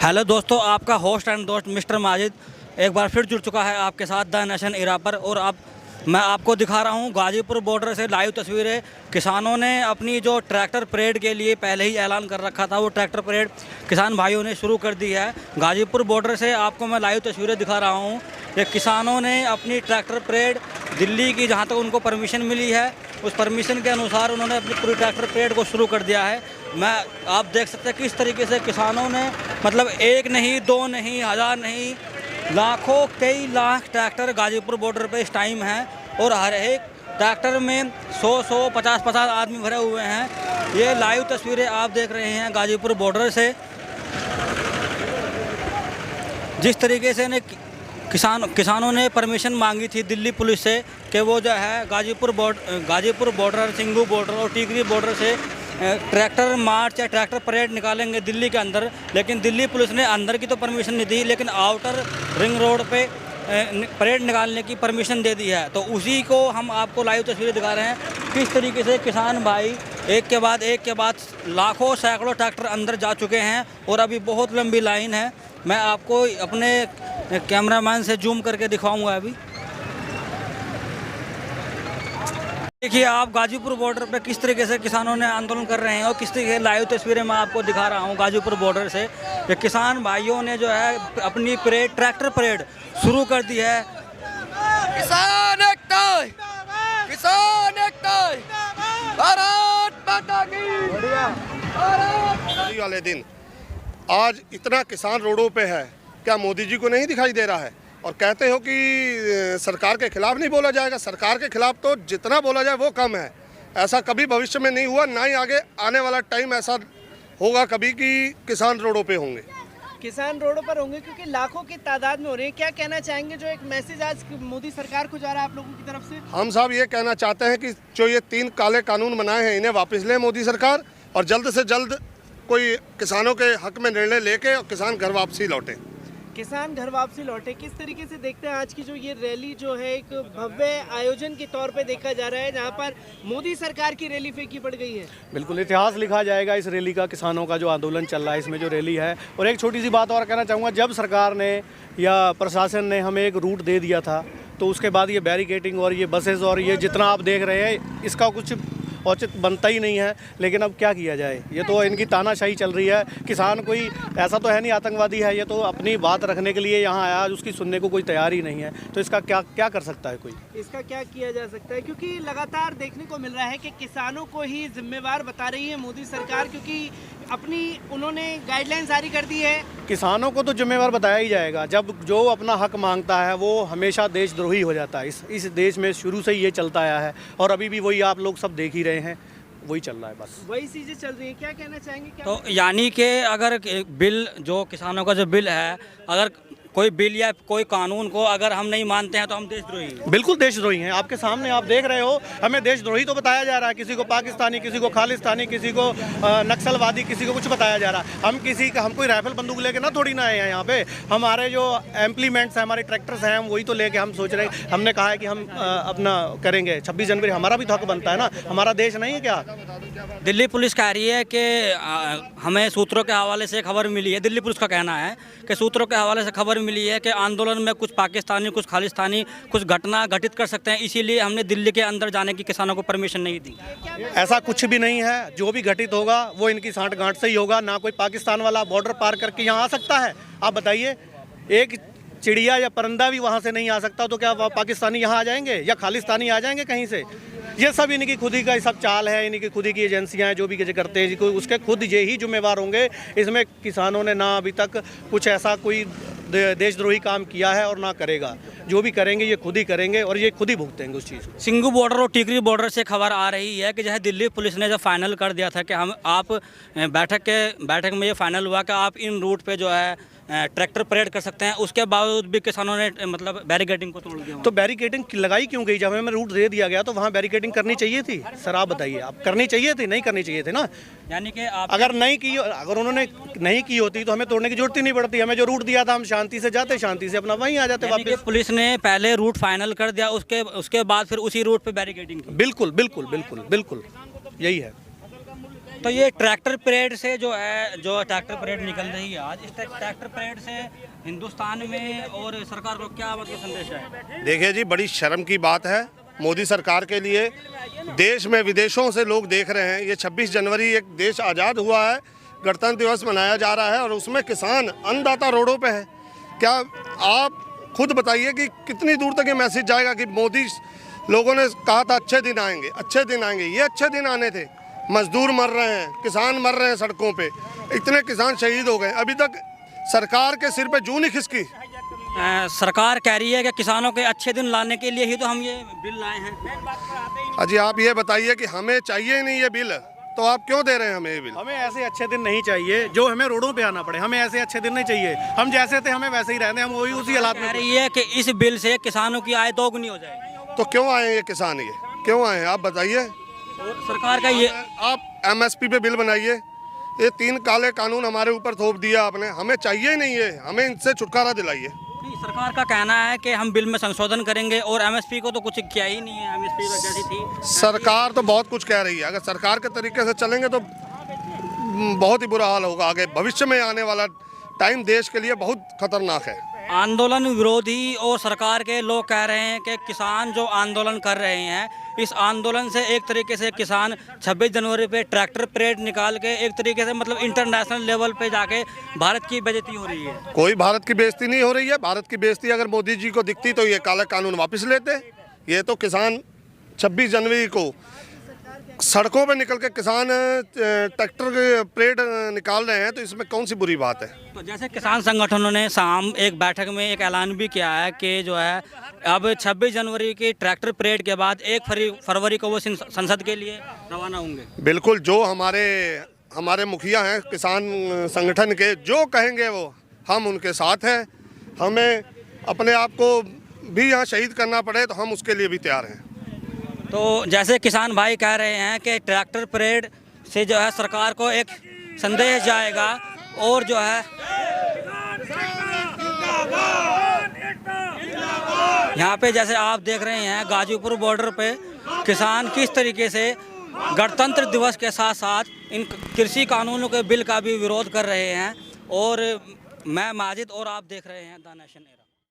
Hello दोस्तों, आपका host and दोस्त मिस्टर माजिद एक बार फिर जुड़ चुका है आपके साथ द नेशन इरा पर। और अब मैं आपको दिखा रहा हूं गाजीपुर बॉर्डर से लाइव तस्वीरें। किसानों ने अपनी जो ट्रैक्टर परेड के लिए पहले ही ऐलान कर रखा था, वो ट्रैक्टर परेड किसान भाइयों ने शुरू कर दी है। गाजीपुर बॉर्डर से आपको मैं लाइव तस्वीरें दिखा रहा हूँ कि किसानों ने अपनी ट्रैक्टर परेड दिल्ली की, जहाँ तक उनको परमिशन मिली है, उस परमिशन के अनुसार उन्होंने अपनी पूरी ट्रैक्टर परेड को शुरू कर दिया है। आप देख सकते हैं किस तरीके से किसानों ने, मतलब एक नहीं, दो नहीं, हज़ार नहीं, लाखों, कई लाख ट्रैक्टर गाजीपुर बॉर्डर पे इस टाइम हैं। और हर एक ट्रैक्टर में 100 50 आदमी भरे हुए हैं। ये लाइव तस्वीरें आप देख रहे हैं गाजीपुर बॉर्डर से। जिस तरीके से किसानों ने परमिशन मांगी थी दिल्ली पुलिस से कि वो जो है गाजीपुर बॉर्डर, सिंगू बॉर्डर और टीकरी बॉर्डर से ट्रैक्टर मार्च या ट्रैक्टर परेड निकालेंगे दिल्ली के अंदर, लेकिन दिल्ली पुलिस ने अंदर की तो परमिशन नहीं दी, लेकिन आउटर रिंग रोड पे परेड निकालने की परमिशन दे दी है। तो उसी को हम आपको लाइव तस्वीरें दिखा रहे हैं, किस तरीके से किसान भाई एक के बाद लाखों सैकड़ों ट्रैक्टर अंदर जा चुके हैं और अभी बहुत लंबी लाइन है। मैं आपको अपने कैमरामैन से जूम करके दिखाऊंगा। अभी देखिए आप गाजीपुर बॉर्डर पे किस तरीके से किसानों ने आंदोलन कर रहे हैं और किस तरीके लाइव तस्वीरें मैं आपको दिखा रहा हूँ गाजीपुर बॉर्डर से। कि किसान भाइयों ने जो है अपनी परेड, ट्रैक्टर परेड शुरू कर दी है। किसान एकता, किसान एकता, भारत माता की, होली वाले दिन आज इतना किसान रोडों पे है, क्या मोदी जी को नहीं दिखाई दे रहा है? और कहते हो कि सरकार के खिलाफ नहीं बोला जाएगा। सरकार के खिलाफ तो जितना बोला जाए वो कम है। ऐसा कभी भविष्य में नहीं हुआ, ना ही आगे आने वाला टाइम ऐसा होगा कभी कि किसान रोडों पे होंगे। किसान रोडों पर होंगे क्योंकि लाखों की तादाद में हो रहे हैं। क्या कहना चाहेंगे, जो एक मैसेज आज मोदी सरकार को जा रहा है आप लोगों की तरफ से? हम साहब ये कहना चाहते हैं कि जो ये 3 काले कानून बनाए हैं, इन्हें वापस ले मोदी सरकार, और जल्द से जल्द कोई किसानों के हक में निर्णय लेके और किसान घर वापसी लौटे। किसान घर वापसी लौटे। किस तरीके से देखते हैं आज की जो ये रैली, जो है एक भव्य आयोजन के तौर पे देखा जा रहा है, जहां पर मोदी सरकार की रैली फेंकी पड़ गई है? बिल्कुल इतिहास लिखा जाएगा इस रैली का, किसानों का जो आंदोलन चल रहा है इसमें जो रैली है। और एक छोटी सी बात और कहना चाहूँगा, जब सरकार ने या प्रशासन ने हमें एक रूट दे दिया था, तो उसके बाद ये बैरिकेटिंग और ये बसेस और ये जितना आप देख रहे हैं, इसका कुछ औचित बनता ही नहीं है। लेकिन अब क्या किया जाए, ये तो इनकी तानाशाही चल रही है। किसान कोई ऐसा तो है नहीं आतंकवादी है, ये तो अपनी बात रखने के लिए यहाँ आया, उसकी सुनने को कोई तैयार ही नहीं है। तो इसका क्या कर सकता है कोई? इसका क्या किया जा सकता है? क्योंकि लगातार देखने को मिल रहा है कि किसानों को ही जिम्मेवार बता रही है मोदी सरकार, क्योंकि अपनी उन्होंने गाइडलाइन जारी कर दी है। किसानों को तो जिम्मेवार बताया ही जाएगा। जब जो अपना हक मांगता है वो हमेशा देशद्रोही हो जाता है। इस देश में शुरू से ही ये चलता आया है और अभी भी वही आप लोग सब देख ही रहे हैं, वही चल रहा है, बस वही चीजें चल रही हैं। क्या कहना चाहेंगे? तो यानी कि अगर बिल, जो किसानों का जो बिल है, अगर कोई बिल या कोई कानून को अगर हम नहीं मानते हैं तो हम देशद्रोही हैं। बिल्कुल देशद्रोही हैं। आपके सामने आप देख रहे हो, हमें देशद्रोही तो बताया जा रहा है, किसी को पाकिस्तानी, किसी को खालिस्तानी, किसी को नक्सलवादी, किसी को कुछ बताया जा रहा है। हम कोई राइफल बंदूक लेके ना थोड़ी ना आए हैं यहाँ पे। हमारे जो एम्प्लीमेंट्स हैं, हमारे ट्रैक्टर्स हैं, हम वही तो लेके हम सोच रहे हैं। हमने कहा है कि हम अपना करेंगे 26 जनवरी, हमारा भी तो हक बनता है ना, हमारा देश नहीं है क्या? दिल्ली पुलिस कह रही है कि हमें सूत्रों के हवाले से खबर मिली है, दिल्ली पुलिस का कहना है कि सूत्रों के हवाले से खबर मिली है कि आंदोलन में कुछ पाकिस्तानी, कुछ खालिस्तानी कुछ घटना घटित कर सकते हैं, इसीलिए हमने दिल्ली के अंदर जाने की किसानों को परमिशन नहीं दी। ऐसा कुछ भी नहीं है। जो भी घटित होगा वो इनकी सांठ गांठ से ही होगा। ना कोई पाकिस्तान वाला बॉर्डर पार करके यहाँ आ सकता है। आप बताइए, एक चिड़िया या परिंदा भी वहाँ से नहीं आ सकता, तो क्या पाकिस्तानी यहाँ आ जाएंगे या खालिस्तानी आ जाएंगे कहीं से? ये सब इनकी खुद ही का सब चाल है, इनकी खुद ही की एजेंसियां हैं जो भी करते हैं, उसके खुद ये ही जिम्मेवार होंगे। इसमें किसानों ने ना अभी तक कुछ ऐसा कोई देशद्रोही काम किया है और ना करेगा। जो भी करेंगे ये खुद ही करेंगे और ये खुद ही भुगतेंगे उस चीज़ को। सिंगू बॉर्डर और टीकरी बॉर्डर से खबर आ रही है कि जो है दिल्ली पुलिस ने जब फाइनल कर दिया था कि आप बैठक में ये फाइनल हुआ कि आप इन रूट पे जो है ट्रैक्टर परेड कर सकते हैं, उसके बावजूद भी किसानों ने मतलब बैरिकेडिंग को तोड़ दिया। तो बैरिकेडिंग लगाई क्यों गई? जब हमें रूट दे दिया गया तो वहाँ बैरिकेडिंग करनी चाहिए थी। सर आप बताइए, आप करनी चाहिए थी, नहीं करनी चाहिए थी ना? यानी कि आप अगर उन्होंने नहीं की होती तो हमें तोड़ने की जरूरत ही नहीं पड़ती। हमें जो रूट दिया था हम शांति से जाते, शांति से अपना वहीं आ जाते वापस। पुलिस ने पहले रूट फाइनल कर दिया, उसके बाद फिर उसी रूट पे बैरिकेडिंग की। बिल्कुल बिल्कुल बिल्कुल बिल्कुल यही है। तो ये ट्रैक्टर परेड से जो है, जो ट्रैक्टर परेड निकल रही है आज, इस ट्रैक्टर परेड से हिंदुस्तान में और सरकार को क्या मतलब संदेश है? देखिए जी, बड़ी शर्म की बात है मोदी सरकार के लिए। देश में विदेशों से लोग देख रहे हैं। ये 26 जनवरी एक देश आज़ाद हुआ है, गणतंत्र दिवस मनाया जा रहा है और उसमें किसान अन्नदाता रोडों पे है। क्या आप खुद बताइए कि कितनी दूर तक ये मैसेज जाएगा कि मोदी, लोगों ने कहा था अच्छे दिन आएंगे, अच्छे दिन आएंगे। ये अच्छे दिन आने थे। मजदूर मर रहे हैं, किसान मर रहे हैं सड़कों पे, इतने किसान शहीद हो गए, अभी तक सरकार के सिर पे जूं नहीं खिसकी। सरकार कह रही है कि किसानों के अच्छे दिन लाने के लिए ही तो हम ये बिल लाए हैं। अजी आप ये बताइए कि हमें चाहिए ही नहीं ये बिल, तो आप क्यों दे रहे हैं हमें ये बिल? हमें ऐसे अच्छे दिन नहीं चाहिए जो हमें रोडों पे आना पड़े। हमें ऐसे अच्छे दिन नहीं चाहिए। हम जैसे थे हमें वैसे ही रहने, हम वही उसी हालात कह में। रही है कि इस बिल से किसानों की आय दोगुनी हो जाएगी। तो क्यों आए ये किसान, ये क्यों आए आप बताइए? और सरकार का ये, आप MSP पे बिल बनाइए। ये 3 काले कानून हमारे ऊपर थोप दिया आपने, हमें चाहिए ही नहीं है, हमें इनसे छुटकारा दिलाइए। नहीं, सरकार का कहना है कि हम बिल में संशोधन करेंगे और MSP को तो कुछ किया ही नहीं है। MSP तो जैसी थी। सरकार तो बहुत कुछ कह रही है। अगर सरकार के तरीके से चलेंगे तो बहुत ही बुरा हाल होगा। आगे भविष्य में आने वाला टाइम देश के लिए बहुत खतरनाक है। आंदोलन विरोधी और सरकार के लोग कह रहे हैं कि किसान जो आंदोलन कर रहे हैं, इस आंदोलन से एक तरीके से किसान 26 जनवरी पे ट्रैक्टर परेड निकाल के एक तरीके से मतलब इंटरनेशनल लेवल पे जाके भारत की बेइज्जती हो रही है। कोई भारत की बेइज्जती नहीं हो रही है। भारत की बेइज्जती अगर मोदी जी को दिखती तो ये काला कानून वापस लेते। ये तो किसान 26 जनवरी को सड़कों पे निकल के किसान ट्रैक्टर परेड निकाल रहे हैं, तो इसमें कौन सी बुरी बात है? तो जैसे किसान संगठनों ने शाम एक बैठक में एक ऐलान भी किया है कि जो है अब 26 जनवरी की ट्रैक्टर परेड के बाद 1 फरवरी को वो संसद के लिए रवाना होंगे। बिल्कुल, जो हमारे मुखिया हैं किसान संगठन के, जो कहेंगे वो हम उनके साथ हैं। हमें अपने आप को भी यहाँ शहीद करना पड़े तो हम उसके लिए भी तैयार हैं। तो जैसे किसान भाई कह रहे हैं कि ट्रैक्टर परेड से जो है सरकार को एक संदेश जाएगा और जो है यहाँ पे जैसे आप देख रहे हैं गाजीपुर बॉर्डर पे किसान किस तरीके से गणतंत्र दिवस के साथ साथ इन कृषि कानूनों के बिल का भी विरोध कर रहे हैं। और मैं माजिद और आप देख रहे हैं द नेशन।